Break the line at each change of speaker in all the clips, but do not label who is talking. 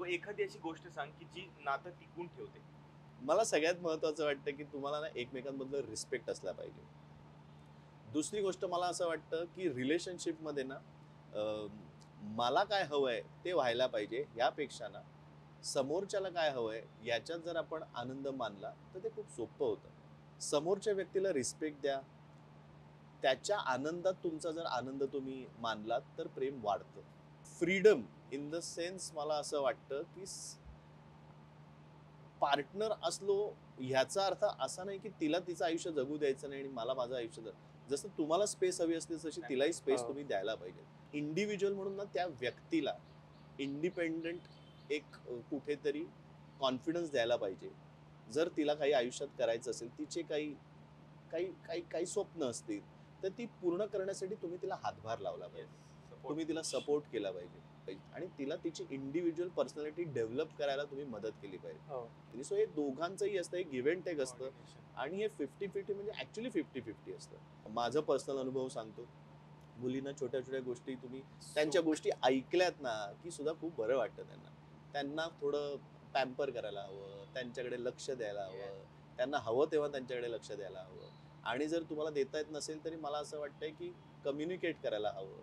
एखादी अशी गोष्ट सांग की जी नातं टिकून ठेवते.
मला सगळ्यात महत्त्वाचं वाटतं की तुम्हाला ना एकमेकांबद्दल रिस्पेक्ट असला पाहिजे. दुसरी गोष्ट मला असं वाटतं की रिलेशनशिपमध्ये ना अ, मला काय हवंय ते व्हायला पाहिजे यापेक्षा ना समोरच्याला काय हवंय याच्यात जर आपण आनंद मानला तर ते खूप सोपं होतं. समोरच्या व्यक्तीला रिस्पेक्ट द्या. त्याच्या आनंदात तुमचा जर आनंद तुम्ही मानलात तर प्रेम वाढतं. फ्रीडम इन द सेन्स मला असं वाटतं की पार्टनर असलो ह्याचा अर्थ असा नाही की तिला तिचं आयुष्य जगू द्यायचं नाही आणि मला माझं आयुष्य जसं तुम्हाला स्पेस हवी असते तशी तिलाही स्पेस
हो.
तुम्ही द्यायला पाहिजे. इंडिव्हिज्युअल म्हणून ना त्या व्यक्तीला इंडिपेंडंट एक कुठेतरी कॉन्फिडन्स द्यायला पाहिजे. जर तिला काही आयुष्यात करायचं असेल, तिचे काही काही काही काही स्वप्न असतील, तर ती पूर्ण करण्यासाठी तुम्ही तिला हातभार लावला पाहिजे. तुम्ही तिला सपोर्ट केला पाहिजे आणि तिला तिची इंडिव्हिज्युअल पर्सनॅलिटी डेव्हलप करायला तुम्ही मदत केली पाहिजे. सो हे दोघांचंही असतं, हे गिव्ह अँड टेक असतं आणि हे 50-50 म्हणजे ऍक्च्युली 50-50 असतं. माझा पर्सनल अनुभव सांगतो. मुलींना छोट्या छोट्या गोष्टी तुम्ही त्यांच्या गोष्टी ऐकल्यात ना की सुद्धा खूप बरं वाटतं त्यांना. त्यांना थोडं पॅम्पर करायला हवं, त्यांच्याकडे लक्ष द्यायला हवं, त्यांना हवं तेव्हा त्यांच्याकडे लक्ष द्यायला हवं. आणि जर तुम्हाला देता येत नसेल तरी मला असं वाटतंय की कम्युनिकेट करायला हवं.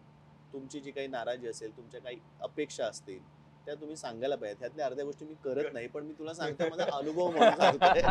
तुमची जी काही नाराजी असेल, तुमच्या काही अपेक्षा असतील त्या तुम्ही सांगायला पाहिजे. त्यातल्या अर्ध्या गोष्टी मी करत नाही, पण मी तुला सांगतो माझा अनुभव म्हणून सांगतोय.